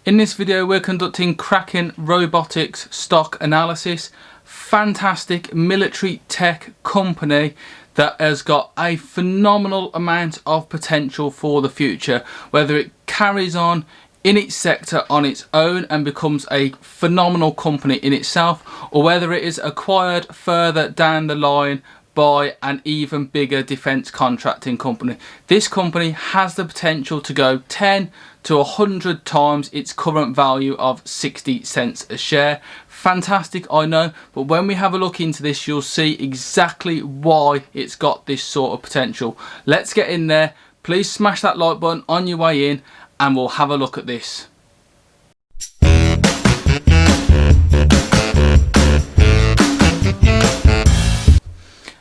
In this video we're conducting Kraken Robotics stock analysis. Fantastic military tech company that has got a phenomenal amount of potential for the future, whether it carries on in its sector on its own and becomes a phenomenal company in itself, or whether it is acquired further down the line by an even bigger defence contracting company. This company has the potential to go 10 to 100 times its current value of 60 cents a share. Fantastic, I know, but when we have a look into this, you'll see exactly why it's got this sort of potential. Let's get in there. Please smash that like button on your way in and we'll have a look at this.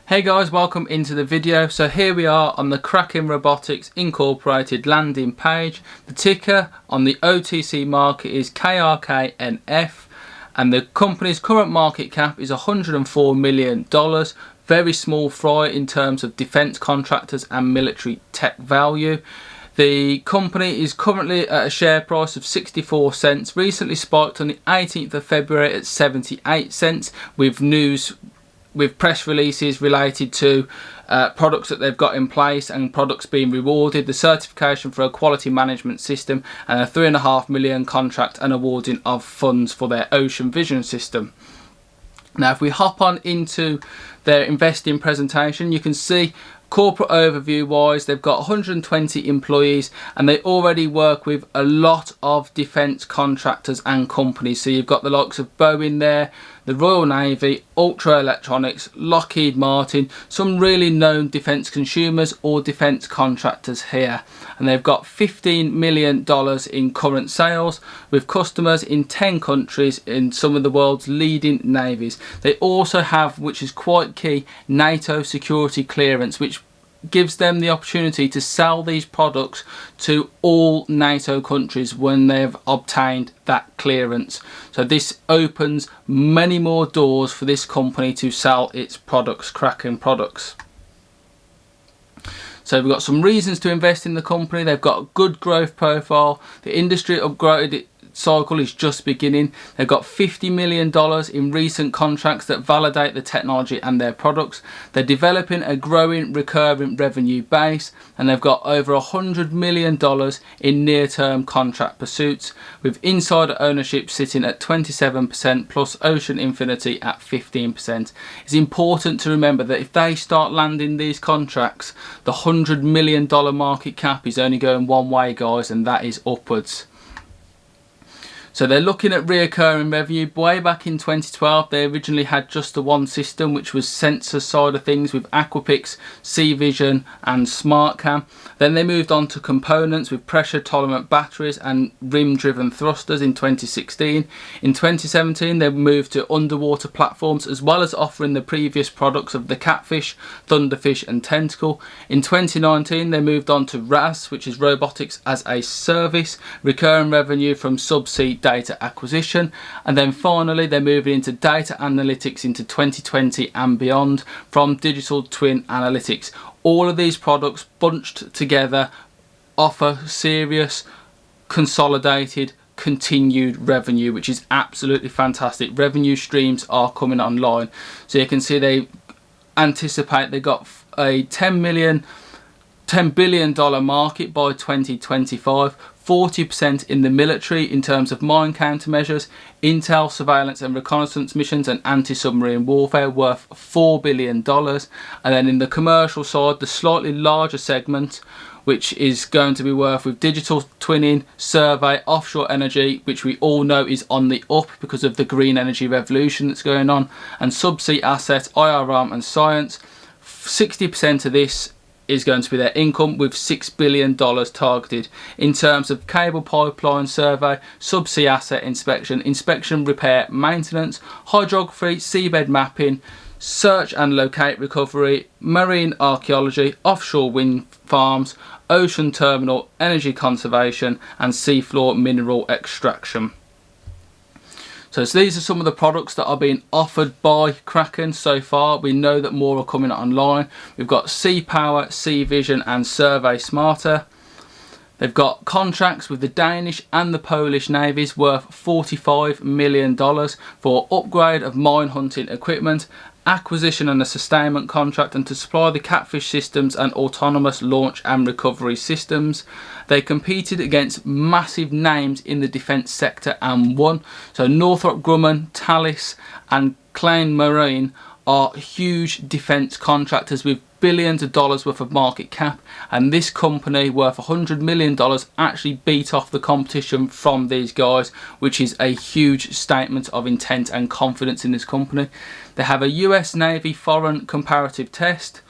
Hey guys, welcome into the video. So here we are on the Kraken Robotics Incorporated landing page. The ticker on the OTC market is KRKNF and the company's current market cap is $104 million. Very small fry in terms of defence contractors and military tech value. The company is currently at a share price of 64 cents, recently spiked on the 18th of February at 78 cents with press releases related to products that they've got in place and products being rewarded, the certification for a quality management system and a $3.5 million contract and awarding of funds for their ocean vision system. Now if we hop on into their investing presentation, you can see corporate overview wise they've got 120 employees and they already work with a lot of defence contractors and companies. So you've got the likes of Boeing there, the Royal Navy, Ultra Electronics, Lockheed Martin, some really known defence consumers or defence contractors here. And they've got $15 million in current sales with customers in 10 countries in some of the world's leading navies. They also have, which is quite key, NATO security clearance, which gives them the opportunity to sell these products to all NATO countries when they've obtained that clearance. So this opens many more doors for this company to sell its products, Kraken products. So we've got some reasons to invest in the company. They've got a good growth profile. The industry upgrade cycle is just beginning. They've got $50 million in recent contracts that validate the technology and their products. They're developing a growing recurring revenue base and they've got over $100 million in near-term contract pursuits, with insider ownership sitting at 27% plus Ocean Infinity at 15%. It's important to remember that if they start landing these contracts, the $100 million market cap is only going one way, guys, and that is upwards. So they're looking at reoccurring revenue. Way back in 2012 they originally had just the one system, which was sensor side of things with Aquapix, C-Vision and SmartCam. Then they moved on to components with pressure tolerant batteries and rim driven thrusters in 2016. In 2017 they moved to underwater platforms, as well as offering the previous products of the Catfish, Thunderfish and Tentacle. In 2019 they moved on to RAS, which is Robotics as a Service, recurring revenue from subsea data acquisition, and then finally they're moving into data analytics into 2020 and beyond from digital twin analytics. All of these products bunched together offer serious consolidated continued revenue, which is absolutely fantastic. Revenue streams are coming online, so you can see they anticipate they got a $10 billion market by 2025, 40% in the military in terms of mine countermeasures, intel, surveillance and reconnaissance missions and anti-submarine warfare worth $4 billion. And then in the commercial side, the slightly larger segment, which is going to be worth with digital twinning, survey, offshore energy, which we all know is on the up because of the green energy revolution that's going on, and subsea assets, IRM and science. 60% of this is going to be their income, with $6 billion targeted. In terms of cable pipeline survey, subsea asset inspection, repair, maintenance, hydrography, seabed mapping, search and locate recovery, marine archaeology, offshore wind farms, ocean terminal, energy conservation and seafloor mineral extraction. So these are some of the products that are being offered by Kraken so far. We know that more are coming online. We've got Sea Power, Sea Vision and Survey Smarter. They've got contracts with the Danish and the Polish navies worth $45 million for upgrade of mine hunting equipment, acquisition and a sustainment contract, and to supply the catfish systems and autonomous launch and recovery systems. They competed against massive names in the defence sector and won. So Northrop Grumman, Thales and Klein Marine are huge defence contractors with billions of dollars worth of market cap, and this company worth $100 million actually beat off the competition from these guys, which is a huge statement of intent and confidence in this company. They have a US Navy foreign comparative test,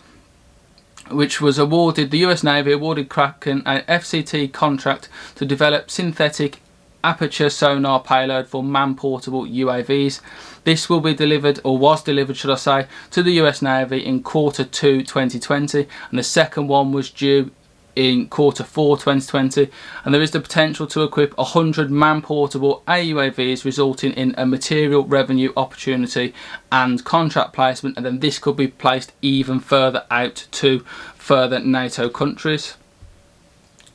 which was awarded, the US Navy awarded Kraken an FCT contract to develop synthetic aperture sonar payload for man-portable UAVs. This will be delivered, or was delivered should I say, to the US Navy in Q2 2020, and the second one was due in Q4 2020, and there is the potential to equip 100 man-portable AUAVs, resulting in a material revenue opportunity and contract placement, and then this could be placed even further out to further NATO countries.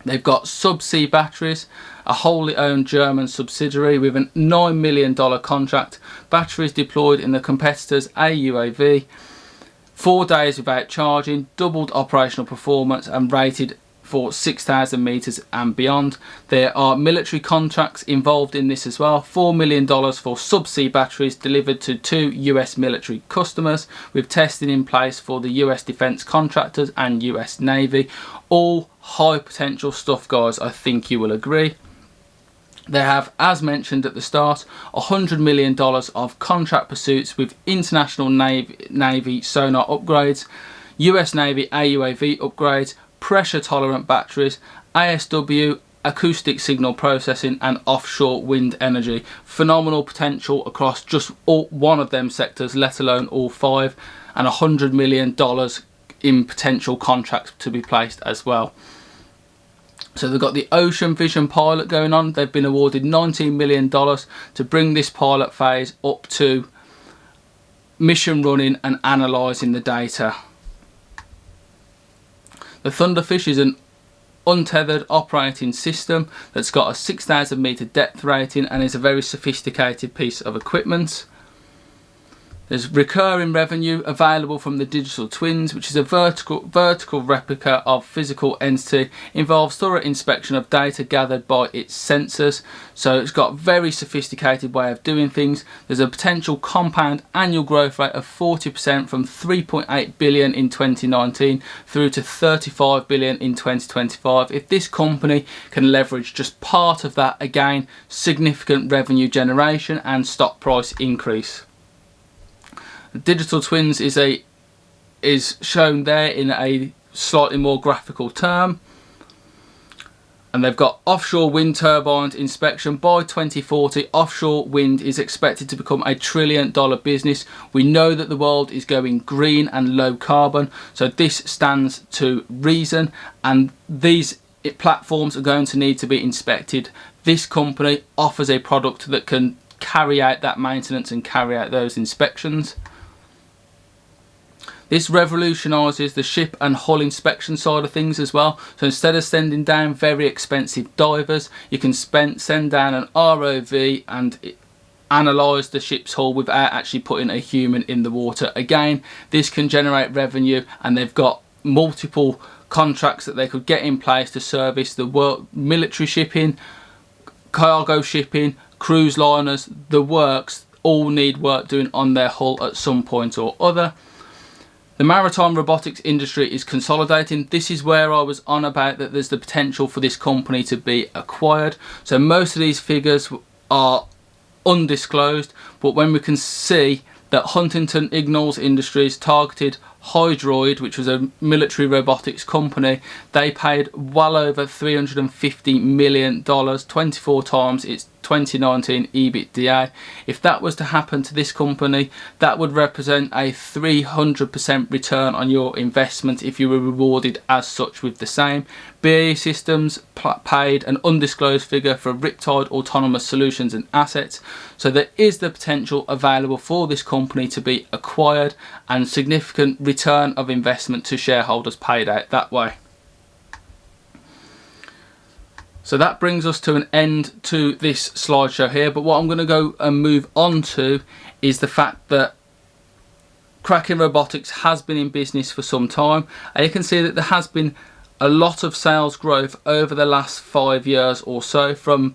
They've got subsea batteries, a wholly owned German subsidiary with a $9 million contract. Batteries deployed in the competitor's AUAV, 4 days without charging, doubled operational performance and rated for 6,000 meters and beyond. There are military contracts involved in this as well. $4 million for subsea batteries delivered to 2 US military customers, with testing in place for the US defence contractors and US Navy. All high potential stuff, guys, I think you will agree. They have, as mentioned at the start, $100 million of contract pursuits with international Navy sonar upgrades, US Navy AUAV upgrades, pressure tolerant batteries, ASW, acoustic signal processing and offshore wind energy. Phenomenal potential across just one of them sectors, let alone all 5, and $100 million in potential contracts to be placed as well. So they've got the Ocean Vision pilot going on. They've been awarded $19 million to bring this pilot phase up to mission running and analysing the data. The Thunderfish is an untethered operating system that's got a 6,000 meter depth rating and is a very sophisticated piece of equipment. There's recurring revenue available from the digital twins, which is a vertical replica of physical entity, involves thorough inspection of data gathered by its sensors. So it's got a very sophisticated way of doing things. There's a potential compound annual growth rate of 40% from 3.8 billion in 2019 through to 35 billion in 2025. If this company can leverage just part of that, again, significant revenue generation and stock price increase. Digital twins is shown there in a slightly more graphical term, and they've got offshore wind turbines inspection by 2040. Offshore wind is expected to become a $1 trillion business. We know that the world is going green and low carbon, so this stands to reason, and these platforms are going to need to be inspected. This company offers a product that can carry out that maintenance and carry out those inspections. This revolutionises the ship and hull inspection side of things as well. So instead of sending down very expensive divers, you can send down an ROV and analyse the ship's hull without actually putting a human in the water. Again, this can generate revenue, and they've got multiple contracts that they could get in place to service the military shipping, cargo shipping, cruise liners, the works, all need work doing on their hull at some point or other. The maritime robotics industry is consolidating. This is where I was on about that there's the potential for this company to be acquired. So most of these figures are undisclosed, but when we can see that Huntington Ingalls Industries targeted Hydroid, which was a military robotics company, they paid well over $350 million, 24 times its 2019 EBITDA. If that was to happen to this company, that would represent a 300% return on your investment if you were rewarded as such with the same. BAE Systems paid an undisclosed figure for Riptide Autonomous Solutions and Assets, so there is the potential available for this company to be acquired and significant return of investment to shareholders paid out that way. So that brings us to an end to this slideshow here, but what I'm going to go and move on to is the fact that Kraken Robotics has been in business for some time, and you can see that there has been a lot of sales growth over the last 5 years or so, from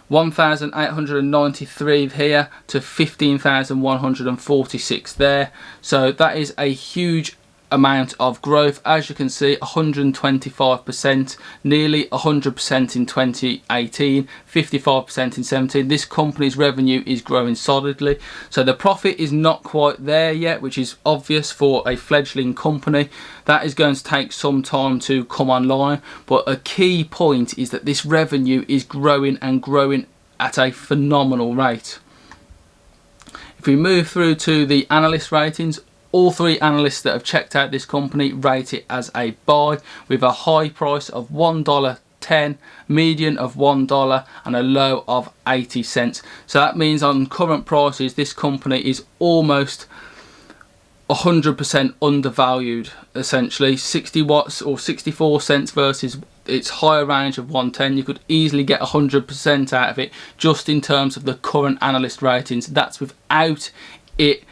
1,893 here to 15,146 there. So that is a huge amount of growth. As you can see, 125%, nearly 100% in 2018, 55% in 17. This company's revenue is growing solidly. So the profit is not quite there yet, which is obvious for a fledgling company. That is going to take some time to come online, but a key point is that this revenue is growing and growing at a phenomenal rate. If we move through to the analyst ratings, all 3 analysts that have checked out this company rate it as a buy, with a high price of $1.10, median of $1, and a low of 80 cents. So that means on current prices, this company is almost 100% undervalued, essentially. 60 watts or 64 cents versus its higher range of 110. You could easily get 100% out of it just in terms of the current analyst ratings. That's without it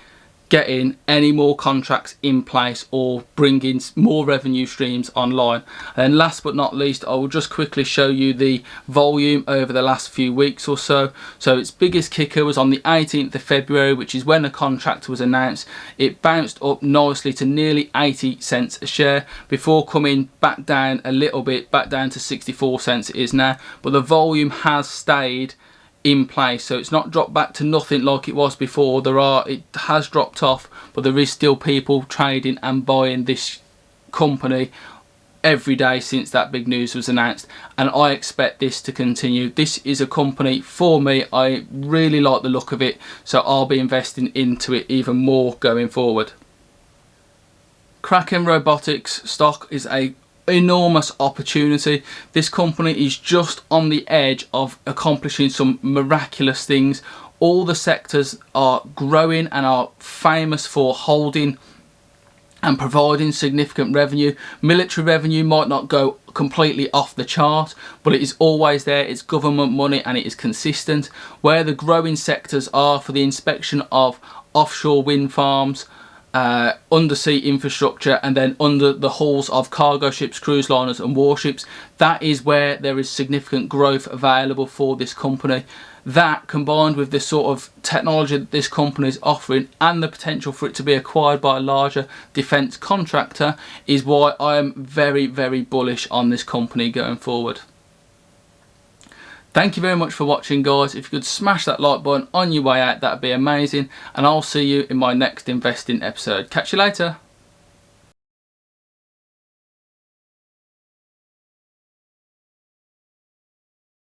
getting any more contracts in place or bringing more revenue streams online. And last but not least, I will just quickly show you the volume over the last few weeks or so. So its biggest kicker was on the 18th of February, which is when the contract was announced. It bounced up nicely to nearly 80 cents a share before coming back down a little bit, back down to 64 cents it is now. But the volume has stayed in place, so it's not dropped back to nothing like it was before. It has dropped off, but there is still people trading and buying this company every day since that big news was announced, and I expect this to continue. This is a company for me. I really like the look of it, so I'll be investing into it even more going forward. Kraken Robotics stock is a enormous opportunity. This company is just on the edge of accomplishing some miraculous things. All the sectors are growing and are famous for holding and providing significant revenue. Military revenue might not go completely off the chart, but it is always there. It's government money and it is consistent. Where the growing sectors are for the inspection of offshore wind farms, undersea infrastructure, and then under the hulls of cargo ships, cruise liners and warships, that is where there is significant growth available for this company. That, combined with the sort of technology that this company is offering and the potential for it to be acquired by a larger defence contractor, is why I am very, very bullish on this company going forward. Thank you very much for watching, guys. If you could smash that like button on your way out, that'd be amazing, and I'll see you in my next investing episode. Catch you later.